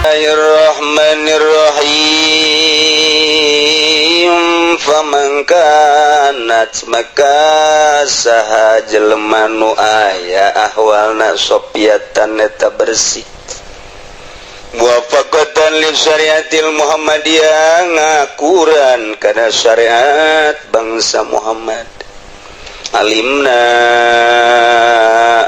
Bismillahirrahmanirrahim. Faman kanat maka saha jelema nu aya ahwalna sopiatan eta bersih muwafaqatan li syariatil Muhammadiyah ngakuran kana syariat bangsa Muhammad. Alimna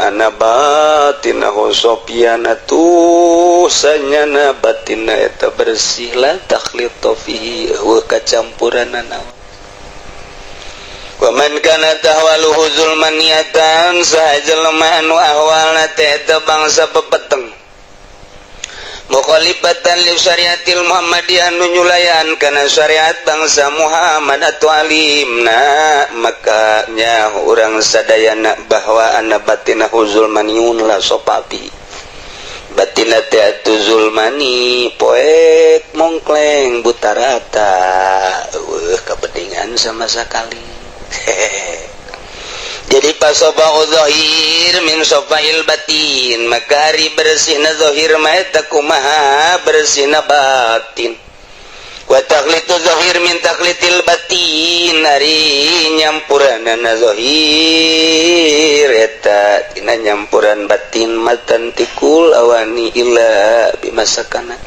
ana batinahu sopiyana tu sanyana batina eta bersih la takhlita fihi wa kacampuranana. Wa man kana tahwaluhu zulmaniyatan sahajalma anu ahwalna teh eta bangsa pepeteng mukhalifatan li syariatil Muhammadiyah anu nyulayan kana syariat bangsa Muhammad atu alimna maka nya urang sadayana bahwa anna batina huzul maniun la sopapi batina teh atu zulmani poek mongkleng buta rata kabedingan sama sekali. Jadi pasoba'u zahir min sofail batin maka hari bersihna zahir ma'eta kumaha bersihna batin wa takhlitu zahir min takhlitil batin hari nyampuranana zahir eta tina nyampuran batin matan tikul awani illa bimasakana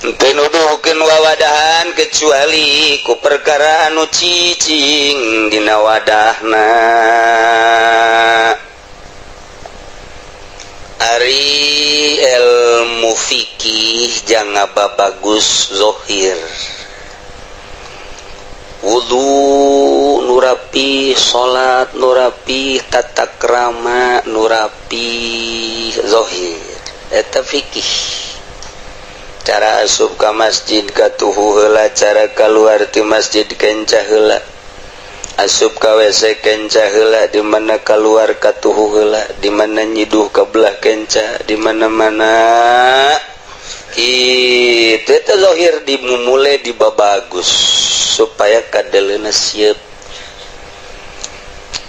teu nuduhkeun wawadahan kecuali ku perkara anu cicing dina wadahna. Ari ilmu fikih janga bagus zahir wudu nurapi salat nurapi tata krama nurapi zahir eta fikih. Cara asup ka masjid katuhu heula cara kaluar ti masjid kenca heula asup ka WC kenca heula di mana kaluar katuhu heula di mana nyiduh ka belah kenca di mana-mana kitu eta zahir dimumule dibabagus supaya kadeleuna sieup.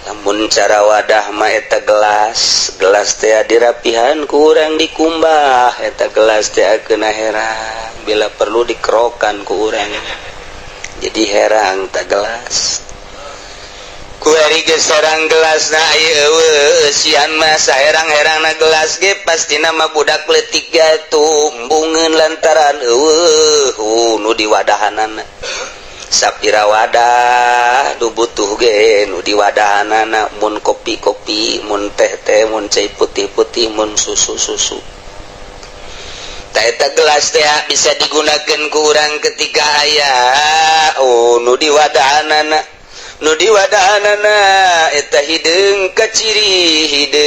Namun cara wadah mah eta gelas teh dirapihan ku urang dikumbah eta gelas teh akeuna herang bila perlu dikerokan ku urang jadi herang ta gelas ku ari geus herang gelasna ieu sian mah saherang-herangna gelas ge pastina mah budak leutik tumbungeun lantaran nu di wadahanana sapira wadah du butuh ge nu di wadahanana mun kopi-kopi mun teh-teh mun cai putih-putih mun susu-susu ta eta gelas teh bisa digunakeun ku urang ketika aya nu di wadahanana eta hideung kaciri hideung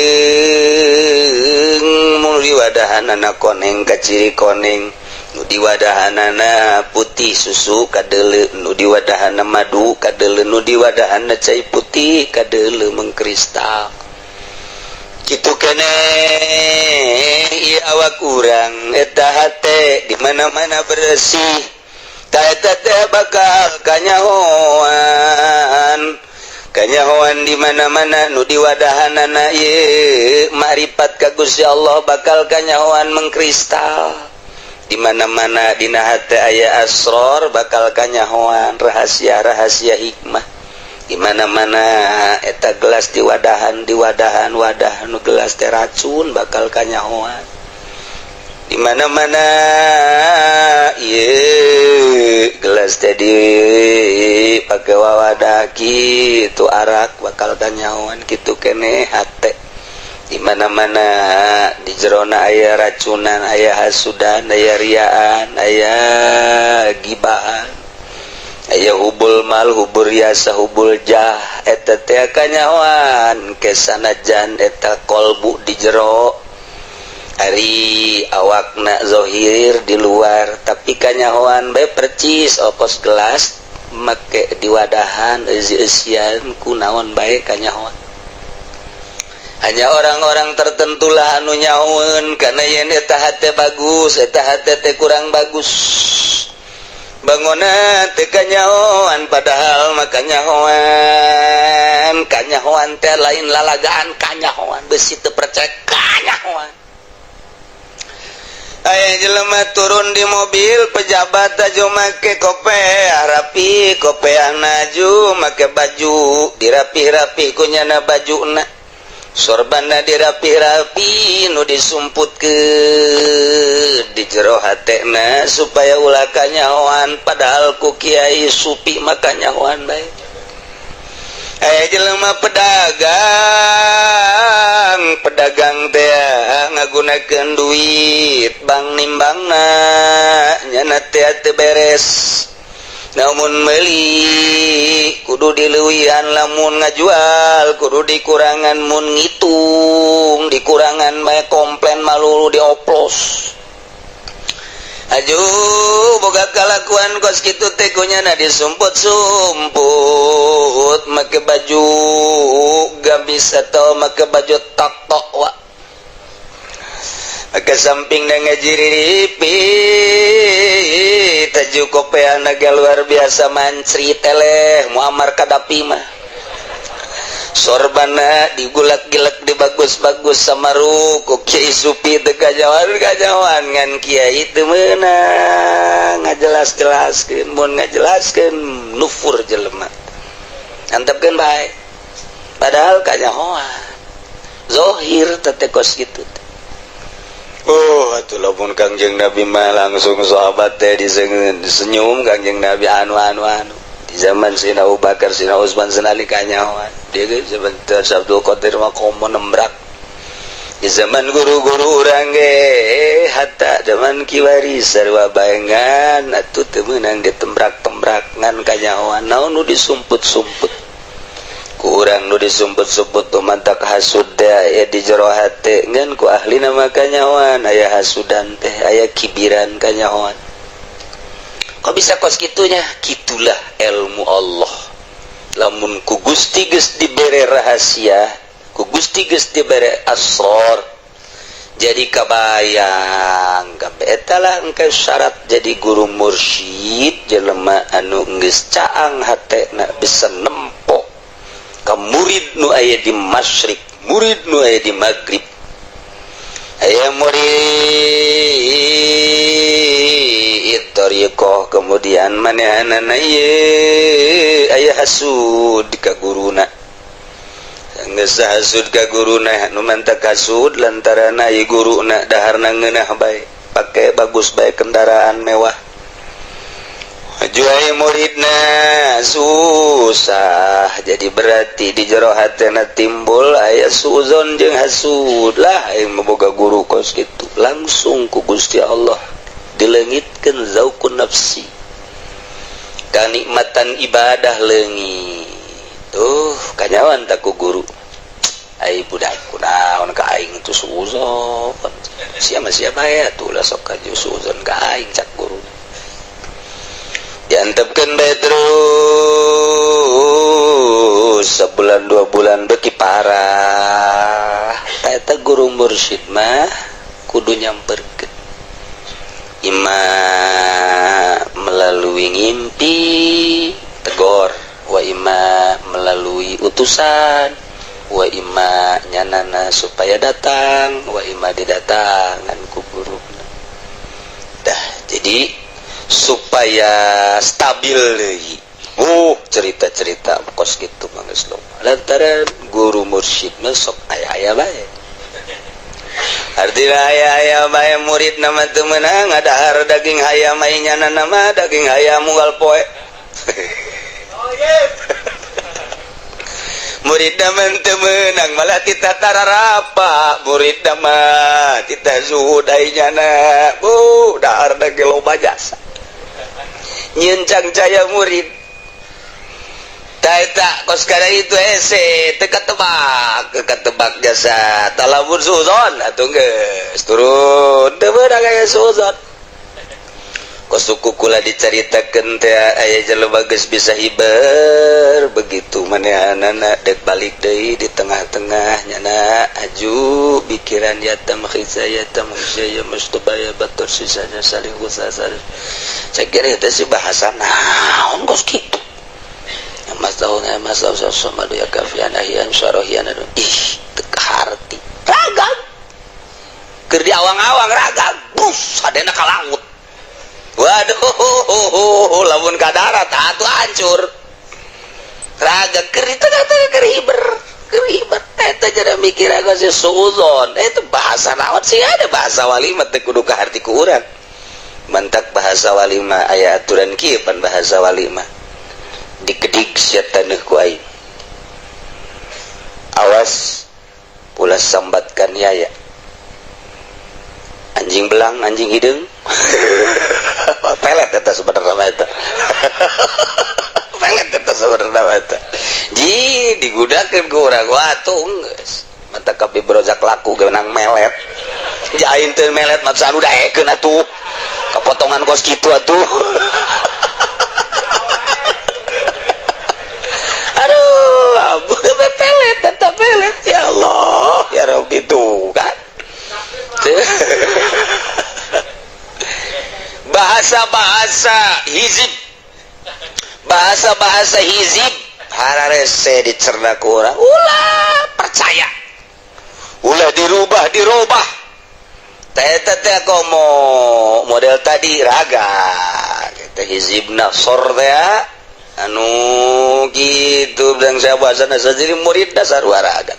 mun di wadahanana koneng kaciri koneng nu di wadahanana putih susu kadeuleu nu di wadahana madu kadeuleu nu di wadahana cai putih kadeuleu mengkristal kitu keneh ieu awak urang eta hate di mana-mana bersih ta eta teh bakal kanyahoan di mana-mana nu di wadahanana ieu makrifat ka Gusti Allah bakal kanyahoan mengkristal. Di mana-mana dina hate aya asror bakal kanyahoan rahasia-rahasia hikmah. Di mana-mana eta gelas di wadahan wadah nu gelas teh racun bakal kanyahoan. Di mana-mana ieu gelas teh dipake wawadah kitu arak bakal kanyahoan kitu keneh hate. Di mana-mana di jerona aya racunan, aya hasudan, aya riaan, aya gibahan, aya hubul mal, hubul riasa, hubul jah, eta teh kanyahoan kesanajan eta kolbu di jero ari awakna zahir di luar tapi kanyahoan bae percis opos gelas make di wadahan eusi-eusian kunaon bae kanyahoan. Hanya orang-orang tertentulah anu nyahoeun kana yen eta hate bagus, eta hate teh kurang bagus. Bangunan teh kanyahoan padahal mah kanyahoan teh lain lalagaan kanyahoan besi teu percaya kanyahoan. aya jelema turun di mobil pejabat aju make kope rapi kopean aju make baju dirapi-rapi kunyana bajuna sorbana dirapi-rapi nu disumput ke di jero hatena supaya ulah kanyahoan padahal ku kiai supi maka nyahoan bae aya jelema pedagang teh ngagunakeun duit bang nimbangna nyana teh beres namun meuli kudu dileuwihan lamun ngajual kudu dikurangan mun ngitung dikurangan bae komplain malulu dioplos aju boga kalakuan kos kitu teh kunyana disumput-sumput make baju gamis atau make baju tok-tok wa ke samping dan ngajiripi taju kopean naga luar biasa mancri teleh muamar kadapi mah sorbana digulak-gilak dibagus-bagus sama ruku kiai supi teu kajawan ngan kiai teu meunang ngajelas-jelaskeun mun ngajelaskeun nufur jelema antepkeun bae padahal kanyahoan zahir teh kos kitu. Oh, atuh lamun Kangjeng Nabi mah langsung sahabat teh disenyum Kangjeng Nabi anu di zaman Sina Abu Bakar Sina Utsman senalika nyahoan dia ge sebentar Sabtu Qadir mah komo nembrak di zaman guru-guru urang ge hatta zaman kiwari sarua baengan atuh teu meunang ditembrak-tembrak ngan kanyahoan naon nu disumput-sumput kurang nu disumput-sumput tuh mantak hasud teh aya di jero hate ngan ku ahli nama kanyahoan aya hasudan teh aya kibiran kanyahoan kok bisa kos kitunya kitulah ilmu Allah lamun ku Gusti geus dibere rahasia ku Gusti geus dibere asrar jadi kabayang kabeh eta lah engke syarat jadi guru mursyid jelema anu geus caang hatena bisa nempo ka murid nu aya di masyrik murid nu aya di maghrib aya murid tariqah kemudian manehanana ieu aya hasud ka guruna geus hasud ka guruna nu mantak hasud lantaran aya guruna daharna ngeunah bae pake bagus bae kendaraan mewah juai muridna susah jadi berarti di jero hatena timbul aya suzon jeung hasud lah aing boga guru kos kitu langsung ku Gusti Allah dileungitkeun zauqun nafsi kanikmatan ibadah leungit tuh kanyawan tak ku guru ai budak kunaon ka aing tu suzon sia bae atuh lah sok kaju suzon ka aing cak guru diantepkeun bae terus sebulan 2 bulan beki parah eta guru mursyid mah kudu nyamperkeun ima melalui ngimpi tegor wa ima melalui utusan wa ima nyanana supaya datang wa ima didatangan ku guruna dah jadi supaya stabil deui. Cerita-cerita kos kitu mah geus loba. Lantaran guru mursyid mah sok aya-aya bae. Artina aya-aya bae murid nama teu meunang ngadahar daging hayam ainyana nama daging hayam unggal poe. Murid nama teu meunang malah tita tararapa murid nama tita zuhud ainyana. Dahar daging loba jasa. Nyencang jaya murid taeta kos kada itu ese teka tebak jasa talabur suzon atuh geus turun teu beunang aya suzon kos suku kula dicaritakeun teh aya jelema geus bisa hiber begitu manehanana dek balik deui di tengah-tengah nyana aju pikiran yatam khizayatan musaya mustubaya batur sisanya salih usasar sakira eta si bahasa naon kos kitu masauna masau sama ya kafian ahian syarahian teu harti ragam keur di awang-awang ragam brus hadena ka laut. Waduh, lamun ka darat atuh hancur. Raga kerita keriber eta jadi mikir aku si suzon itu bahasa naon sih ada bahasa walimah teh kudu ka harti ku urang mantak bahasa walimah aya aturan kieu pan bahasa walimah dikedig sia taneuh ku aing awas ulah sambatkan yaya anjing belang anjing hideung pelet eta sebenarnya eta pelet eta sebenarnya eta ji digudakeun ku urang watuh geus mata kapi brojak laku geunang melet jain teu melet maksa anu daekeun atuh kapotongan kos kitu atuh aduh abu pelet tetap pelet ya Allah ya Rabbi tuh kan bahasa-bahasa hizib bahasa-bahasa hizib hararese dicerna ku urang ulah percaya ulah dirubah eta teh komo model tadi raga kita hizibna sor teh anu gitu bilang saya bahasana jadi murid dasar waraga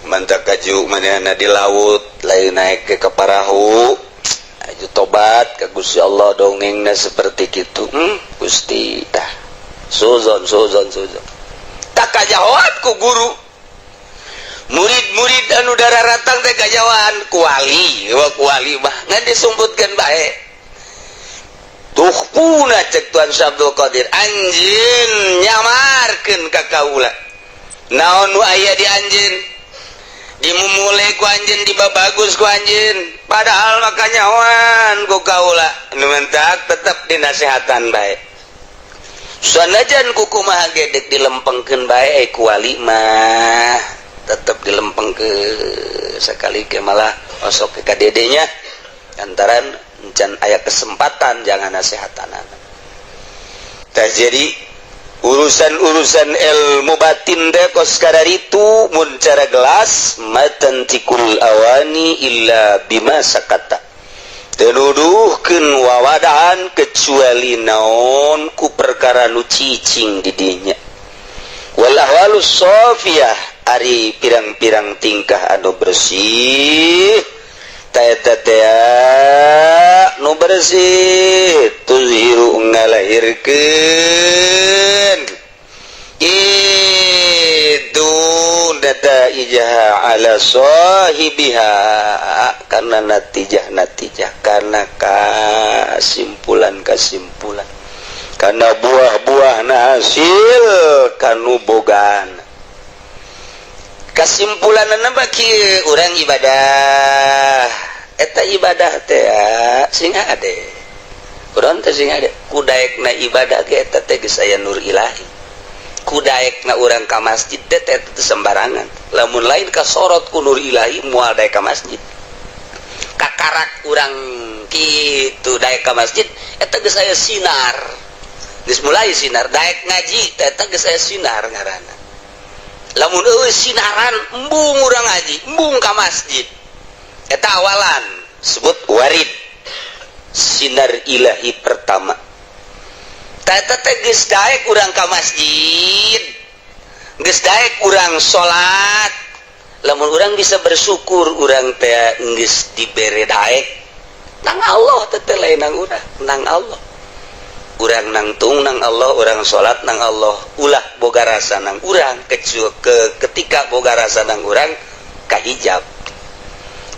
mantak kaju manehna di laut lain naik ke perahu aju tobat ka Gusti Allah dongengna seperti kitu Gusti tah suzon tak kajawat ku guru murid-murid anu dararatang teh kajawaan ku wali mah ngan disumputkeun bae tuh puna cek Tuan Abdul Qadir anjeun nyamarkeun ka kaula naon nu aya di anjeun dimumule ku anjeun dibabagus ku anjeun padahal mah kanyawan ku kaula nu mentak tetep dinasehatan bae sanajan kukumaha gedek dilempengkeun bae ku wali mah tetep dilempengkeun sakali ke malah osok ke dedenya antaran encan aya kesempatan jangan nasehatanana tah jadi urusan-urusan ilmu batin teh kos kadaritu mun cara gelas matantikul awani illa bima sakata tenuduhkeun wawadahan kecuali naon ku perkara nu cicing di dinya wal ahwalus safiyah ari pirang-pirang tingkah anu bersih taeta teh nu bersih tuzhiru ngalahirkeun itu data ijah ala sahibiha karena natijah karena kesimpulan karena buah-buah hasil kanu bogan kesimpulanna baki urang ibadah eta ibadah teh sing ade urang teh sing ade kudaekna ibadah ge eta teh geus aya nur ilahi kudaekna urang ka masjid teh teh sembarangan lamun lain kasorot ku nur ilahi moal daek ka masjid kakarak urang kitu daek ka masjid eta geus aya sinar geus mulai sinar daek ngaji teh eta geus aya sinar ngaranna lamun eueuh sinaran embung urang ngaji embung ka masjid eta awalan sebut warid sinar ilahi pertama eta teh geus daek urang ka masjid geus daek urang salat lamun urang bisa bersyukur urang teh geus dibere daek nang Allah teh lain nang urang nang Allah urang nangtung nang Allah urang salat nang Allah ulah boga rasa nang urang ketika boga rasa nang urang kahijab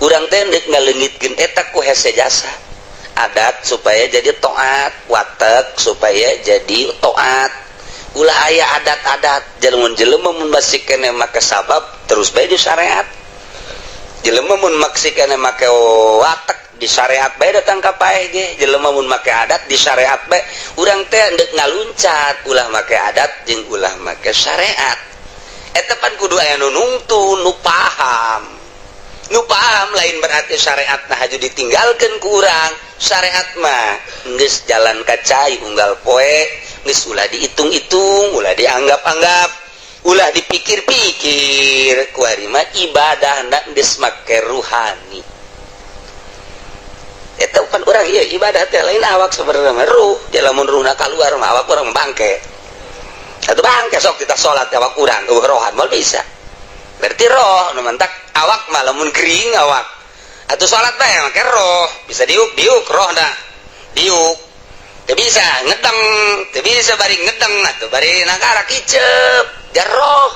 urang teh deuk ngaleungitkeun eta ku hese jasa adat supaya jadi taat watek supaya jadi taat ulah aya adat-adat jelema mun masih kene make sabab terus bae di syariat jelema mun maksih kene make watek di syariat bae datang ka paeh ge jelema mun make adat di syariat bae urang teh deuk ngaluncat ulah make adat jeung ulah make syariat eta pan kudu aya nu nungtun nu paham lain berarti syariat nah haju ditinggalkeun ku urang syariat mah geus jalan kacai unggal poe geus ulah dihitung-hitung ulah dianggap-anggap ulah dipikir-pikir ku ari mah ibadahna geus make ruhani itu kan orang iya ibadah teh lain awak sebenarnya ruh lamun ruhna keluar mah awak orang bangke atau bangke sok kita sholat awak urang rohan mal bisa berarti roh nu mentak awak mah lamun kering awak atau sholat bae make roh bisa diuk rohna diuk teu bisa ngedeng teu bisa bari ngedeng atuh bari nagara kicep jar roh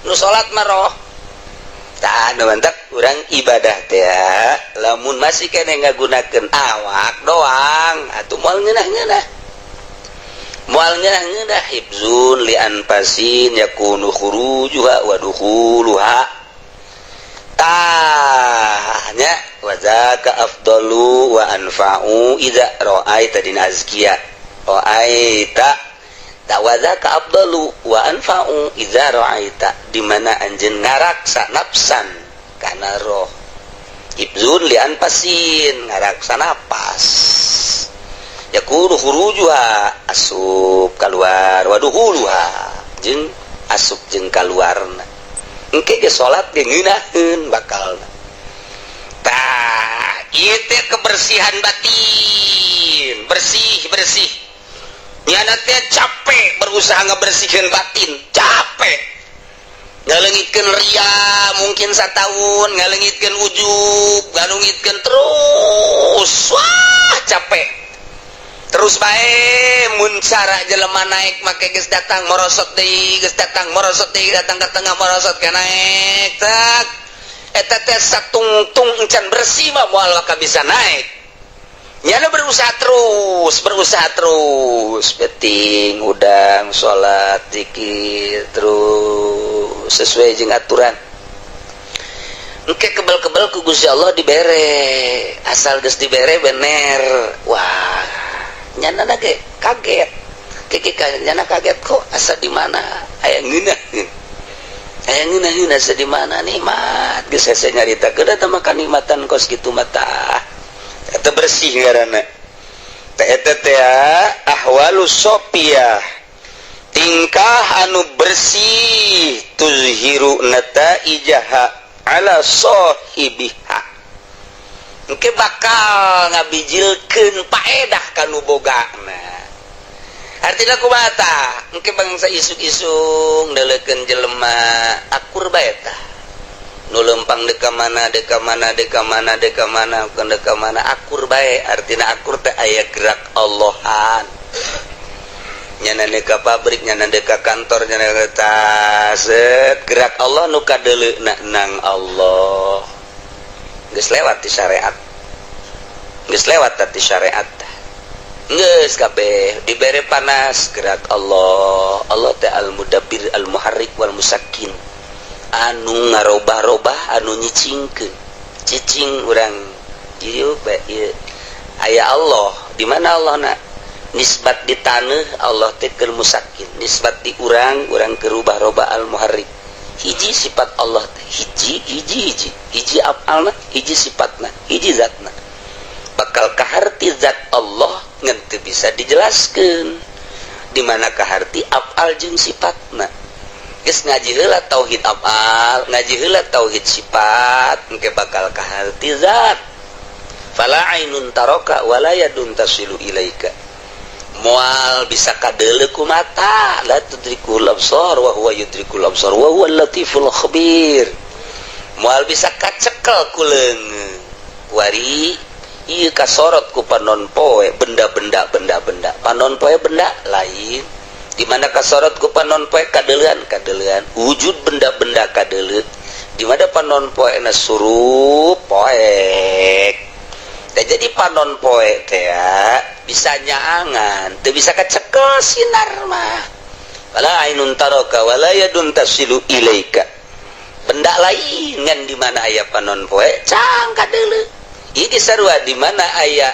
nu sholat mah roh tah nu mentak urang ibadah teh lamun masih kene ngagunakeun awak doang atuh moal ngeunah-ngeunah hibzun li anfasin yakunu khurujuha wa dukhuluha tanya wa zaka afdalu wa anfa'u idza ra'aita din azkiya ra'aita tawadzaka afdalu wa anfa'u idza ra'aita di mana anjeun ngaraksa nafsan kana roh ibzun li anfasin ngaraksa napas yakunu khurujuha asup keluar waduhuluha jeung asup jeung kaluarna engke ge salat ge ngeunaheun bakalna tah ieu teh kebersihan batin bersih nyana teh capek berusaha ngebersihkeun batin capek ngaleungitkeun ria mungkin satahun ngaleungitkeun ujub ngaleungitkeun terus wah capek terus bae mun cara jelema naik make geus datang morosot deui datang ka tengah morosot ka naik tak eta teh satungtung encan bersih mah moal ka bisa naik nyana berusaha terus beting udang salat zikir terus sesuai jeung aturan engke kebel-kebel ku Gusti Allah dibere asal geus dibere bener wah nyana ge kaget nyana kaget kok asa di mana aya ngeunaheun asa di mana nikmat geus hese nyaritakeun eta mah kanikmatan kos kitu mata eta bersih ngaranna teh eta teh ahwalus sofiyah tingkah anu bersih tuzhiru nataijaha ala sahibiha engke bakal ngabijilkeun paedah kanu bogana artina kumaha tah engke bangsa isuk-isuk ndeleukeun jelema akur bae tah nu lempang deka mana akur bae artina akur teh aya gerak Allahan nyana deka pabrik nyana deka kantor nyana deka gerak Allah nu kadeuleuna nang Allah geus lewat di syariat geus kabeh dibere panas gerak Allah teh al-mudabbir al-muharrik wal musakkin anu ngarobah-robah anu nyicingkeun cicing urang ieu ieu aya Allah di mana Allah na nisbat di taneuh Allah teh keur musakkin nisbat di urang keur rubah-robah al-muharrik hiji sifat Allah hiji afalna hiji sifatna hiji zatna bakal kaharti zat Allah ngan teu bisa dijelaskeun di mana kaharti afal jeung sifatna geus ngaji heula tauhid afal ngaji heula tauhid sifat engke bakal kaharti zat fala ainun taraka wala yadun tasilu ilaika moal bisa kadeuleu ku mata la tudrikul absar wa huwa yudrikul absar wa huwal latiful khabir moal bisa kacekel ku leungeun wari ieu kasorot ku panon poe benda-benda panon poe benda lain di mana kasorot ku panon poe kadeuleuan wujud benda-benda kadeuleu di mana panon poe na surup poek teh jadi panon poe teh bisa nyaangan teu bisa kacekel sinar mah wala ainun taraka wala yadun tasilu ilaika benda lain ngan di mana aya panon poe cang kadeuleu ieu sarua di mana aya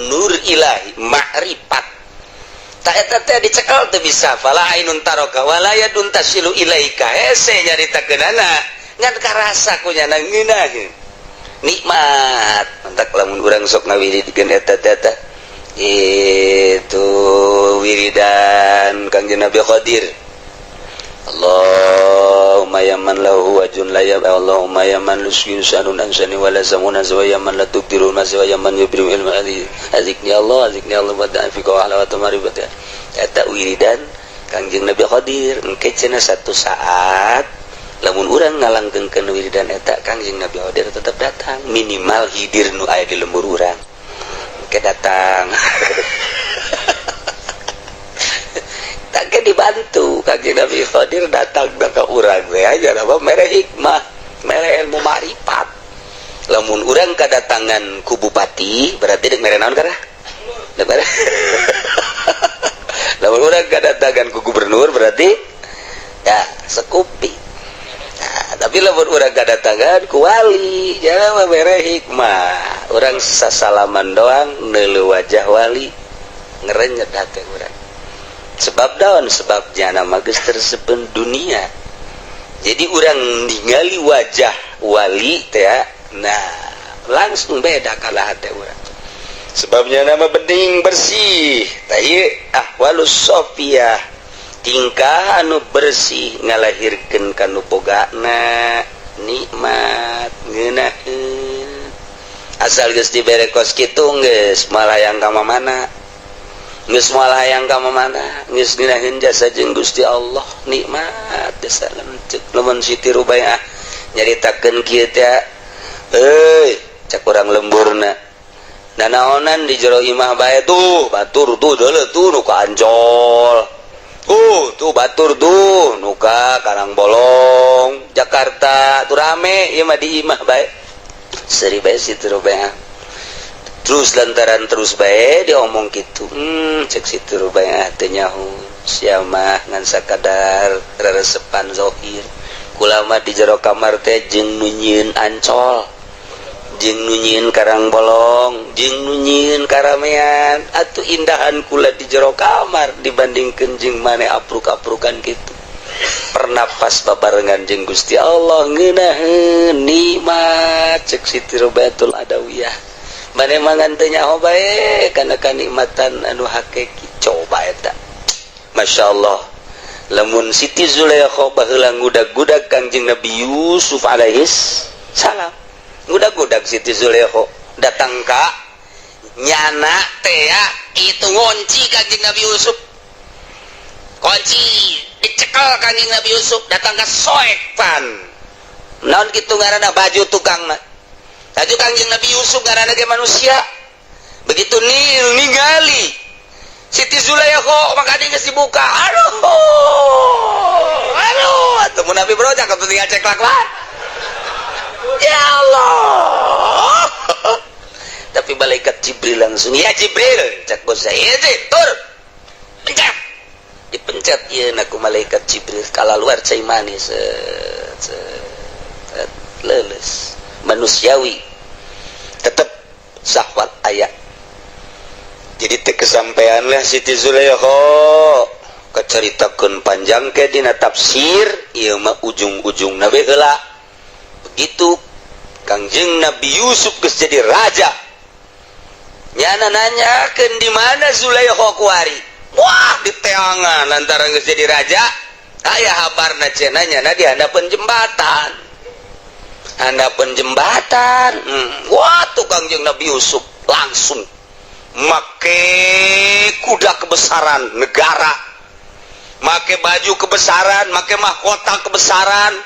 nur ilahi ma'rifat ta eta teh dicekel teu bisa fala ainun taraka wala yadun tasilu ilaika hese nyaritakeunana ngan karasa ku nyana ngeunaheun nikmat mantak lamun urang sok ngawiridkeun eta teh itu wiridan Kangjeng Nabi Qadir Allahumma Allahumma ya man lahu wajun la ya Allahumma ya man lusyu sanun ansani wala zamuna wa ya man la tuqdirun maswa ya man yubrim ilmu azikni Allah wa ta'fiqa wa ala wa tamaribat eta wiridan Kangjeng Nabi Khadir engke cenah satu saat lamun urang ngalanggengkeun wiridan eta Kangjeng Nabi Khadir tetap datang minimal hidir nu aya di lembur urang engke datang tak ke dibantu Kangjeng Nabi Khadir datang ke urang we aja apa mere hikmah mere ilmu makrifat lamun urang kadatangan ku bupati berarti deuk mere naon kana mere lamun urang kadatangan ku gubernur berarti ya sekupi. Nah, tapi lamun urang kadatangan ku wali jangan mere hikmah urang sasalaman doang neuleuh wajah wali ngerenyet hate urang sebab daun sebab jana magis tersepen dunia jadi orang ningali wajah wali teh nah langsung beda kalah hati orang sebabnya nama bening bersih tahi ahwalus sofiyah tingkah anu bersih ngalahirkeun kanu bogana nikmat ngeunaheun asal geus dibere kos kitu geus malayang ka mana geus malayang ka mana geus ngeunaheun jasa jeung Gusti Allah nikmat desa leunceuh lamun Siti Rubaiyah nyaritakeun kieu teh euy cak urang lemburna dan naonan di jero imah bae tuh batur tuh deuleu tuh nu ka Ancol tuh batur tuh nu ka Karangbolong Jakarta tuh rame ieu mah di imah bae seri bae Siti Rubaiyah terus lantaran terus bae diomong kitu cek Siti Rubaiyah teh nyaho sia mah ngan sakadar reresepan zahir kula mah di jero kamar teh jeung nu nyieun Ancol jeung nu nyieun Karangbolong jeung nu nyieun karamean atuh indahan kula di jero kamar dibandingkeun jeung mane apruk-aprukan kitu pernapas babarengan jeung Gusti Allah ngeunaheun nikmat cek Siti Rubaiatul Adawiyah mane mangan teh nyaho bae kana kanikmatan anu hakiki coba eta masyaallah lamun Siti Zulaikha baheula ngudag-gudag Kangjeng Nabi Yusuf alaihis salam ngudag-gudag Siti Zulaikha datang ka nyana teh ya itu ngunci Kangjeng Nabi Yusuf kunci dicekel Kangjeng Nabi Yusuf datang ka soekan naon kitu ngaranna baju tukang mah baju Kangjeng Nabi Yusuf ngaranna ge manusia begitu ningali Siti Zulaikha maka dia geus dibuka aduh atuh mun Nabi broja ka tinggal cek lakuan ya Allah tapi malaikat Jibril langsung ya Jibril cek bos saya tur pencet dipencet ieu na ku malaikat Jibril kala luar cai manis leuleus manusiawi tetep syahwat aya jadi teu kesampaian lah Siti Zulaikha kacaritakeun panjang ke dina tafsir ieu mah ujung-ujungna we heula begitu Kangjeng Nabi Yusuf geus jadi raja nyana nanyakeun di mana Zulaikha kuari wah diteangan lantaran geus jadi raja aya habarna cenah nyana di handapeun jembatan wah tuh Kangjeng Nabi Yusuf langsung make kuda kebesaran negara make baju kebesaran make mahkota kebesaran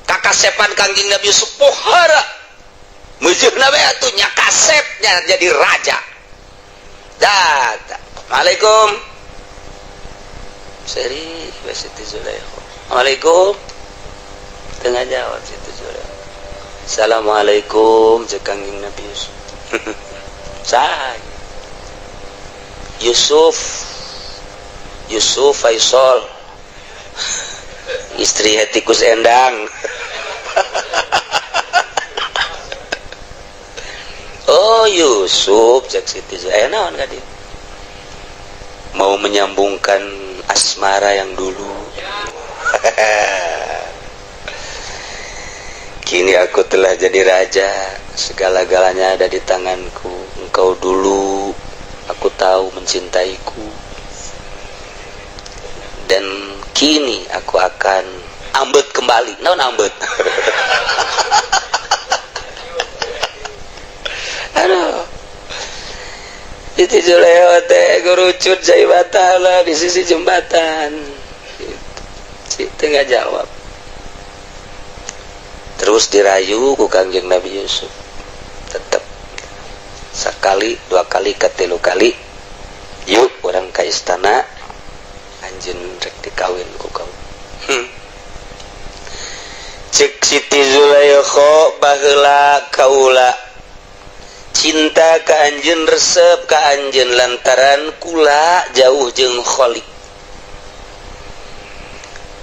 kakasepan Kangjeng Nabi Yusuf pohara mujurna we atuh nya kasepnya jadi raja Assalamualaikum seri Siti Zulaikha Assalamualaikum tengah jawab Siti Zulaikha Assalamualaikum cek Kangjeng Nabi Yusuf saha Yusuf Faisal istri tikus endang oh Yusuf cek Siti Zulaikha naon ka dia mau menyambungkan asmara yang dulu kini aku telah jadi raja segala-galanya ada di tanganku engkau dulu aku tahu mencintaiku dan kini aku akan ambet kembali naon ambet aduh itu Zulekho teh gerucut jai batala di sisi jembatan itu nggak jawab terus dirayu ku Kangjeng Nabi Yusuf tetap sekali dua kali katilu kali yuk orang ka istana anjeun rek dikawin ku kau cek Siti Zulekho baheula kaula cinta ka anjeun resep ka anjeun lantaran kula jauh jeung Kholik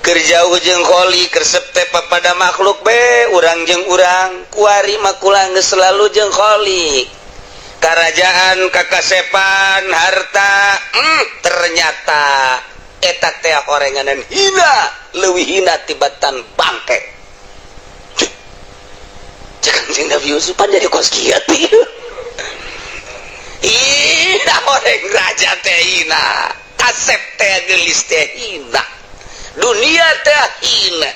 keur jauh jeung Kholik resep teh pada makhluk be urang jeung urang kuari mah kula geus selalu jeung Kholik kerajaan kakasepan harta ternyata eta teh horenganan hina leuwih hina tibatan bangke Kangjeng Nabi Yusuf pan jadi kos kieu hina orang raja teh hina kasep teh gelis teh hina dunia teh hina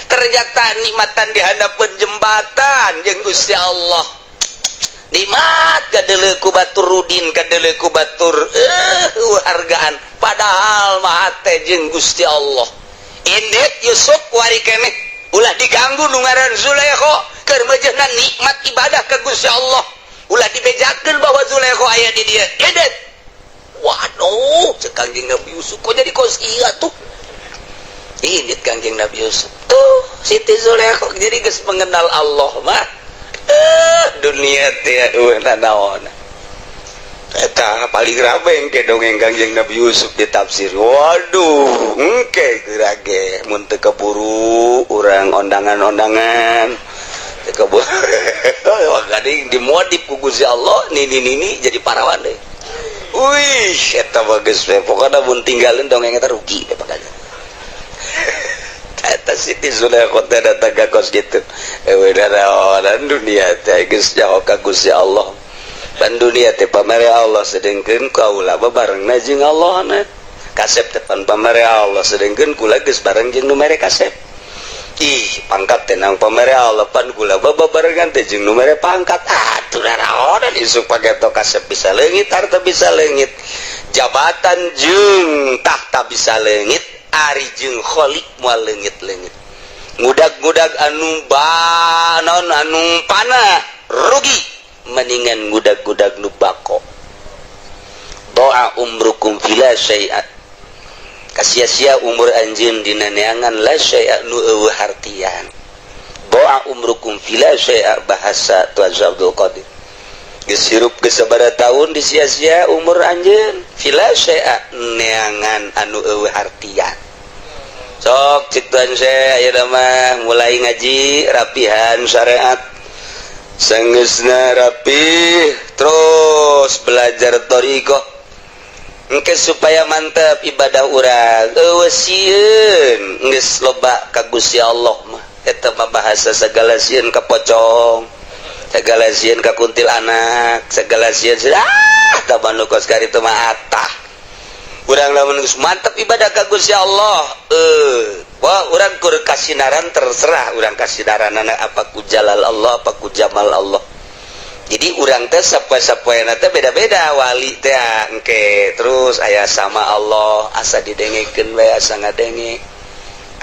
ternyata nikmatan di hadapan jembatan jeung Gusti Allah nikmat kadeuleu ku batur rudin kadeuleu ku batur hargaan padahal mah teh jeung Gusti Allah indek Yusuf wari keneh ulah diganggu nu ngaran Zulekho keur meujeuhna nikmat ibadah ka Gusti Allah ulah dibejakeun bahwa Zulekho aya di dieu indek waduh cek Kangjeng Nabi Yusuf kok jadi kos ieu tuh indek Kangjeng Nabi Yusuf tuh Siti Zulekho jadi geus mengenal Allah mah dunia teh nanaon eta paling rame engke dongeng Kangjeng Nabi Yusuf ditafsir waduh engke gerage mun teu keburu urang ondangan-ondangan teu keburu gading dimodif ku Gusti Allah nini jadi parawan deui wih eta bagus we pokona mun tinggalin dongeng eta rugi we pokona eta Siti Zulekho teh datang ka kos kitu orang dunia teh geus jauh ka Gusti Allah ban dunia teh pamere Allah sedengkeun kaula babarengna jeung Allahna kasep teh pan pamere Allah sedengkeun kula geus bareng jeung nu mere kasep ih pangkat teh nang pamere Allah pan kula babarengan teh jeung nu mere pangkat atuh naraonan isuk pageto kasep bisa leungit harta bisa leungit jabatan jeung tahta bisa leungit ari jeung Kholik moal leungit-leungit ngudag-ngudag anu banon anu panah rugi mendingan ngudag-ngudag nu bako doa umrukum fila syai'at kasia-sia umur anjeun dina neangan la syai'a nu eueuh hartian doa umrukum fila syai'a bahasa Tuan Abdul Qadir geus hirup geus sabaraha taun disia-sia umur anjeun fila syai'a neangan anu eueuh hartian sok cik Tuan saya ayeuna mah mulai ngaji rapihan syariat sangeusna rapih terus belajar thariqah engke supaya mantep ibadah urang eueuh sieun geus loba ka Gusti Allah mah eta mah bahasa sagala sieun ka pocong segala sieun ka kuntil anak segala sieun tah manu kos karitu mah atah urang lamun geus mantep ibadah ka Gusti Allah wah urang kur kasinaran terserah urang kasinaranana apa ku jalal Allah apa ku jamal Allah jadi urang teh sapoe-sapoena teh beda-beda wali teh engke terus aya sama Allah asa didengekeun bae asa ngadenge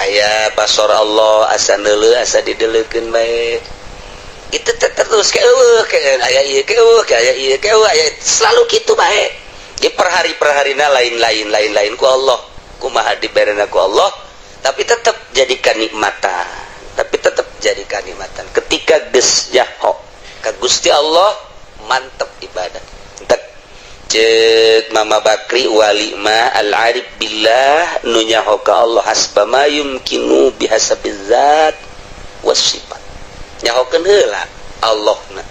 aya basor Allah asa neuleuh asa dideuleukeun bae itu terus ke eueuh ke aya ieu ke eueuh ke aya ieu ke eueuh aya selalu kitu bae di per hari-perharina lain-lain ku Allah kumaha diberena ku Allah tapi tetap jadikan nikmatan ketika geus jaho ka Gusti Allah mantep ibadah entek ceuk Mama Bakri wali ma al-arif billah nu nyaho ka Allah hasba ma yumkinu bihasabiz zat was sifat nyahokeun heula Allahna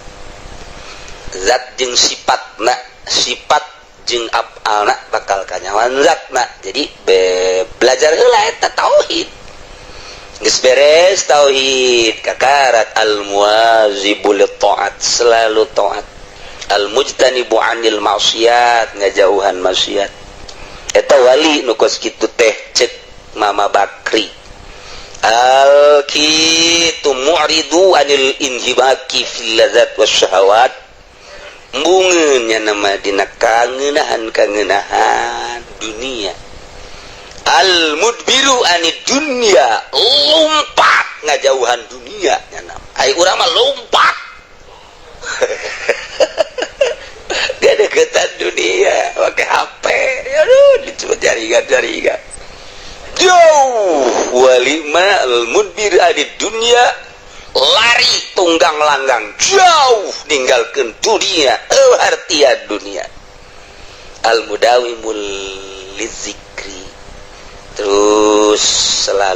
zat jeung sifatna sifat jeung af'alna bakal kanyawan zatna jadi belajar heula eta tauhid geus beres tauhid kakarat al-muwazibu lit-ta'at selalu taat al-mujtanibu 'anil ma'siyat ngajauhan maksiat eta wali nu kos kitu teh ceuk Mama Bakri kitu mu'ridu anil inhibaki fil ladzat wasyahawat bungeunnya nama dina kangenahan dunia al mudbiru anid dunya lompat ngajauhan dunia nya nama ai urang mah lompat deketan dunia pakai HP aduh disebut jaringan jauh walima al-mudbir adid dunia lari tunggang langgang jauh ninggalkeun dunia artian dunia al-mudawimul lizikri terus selalu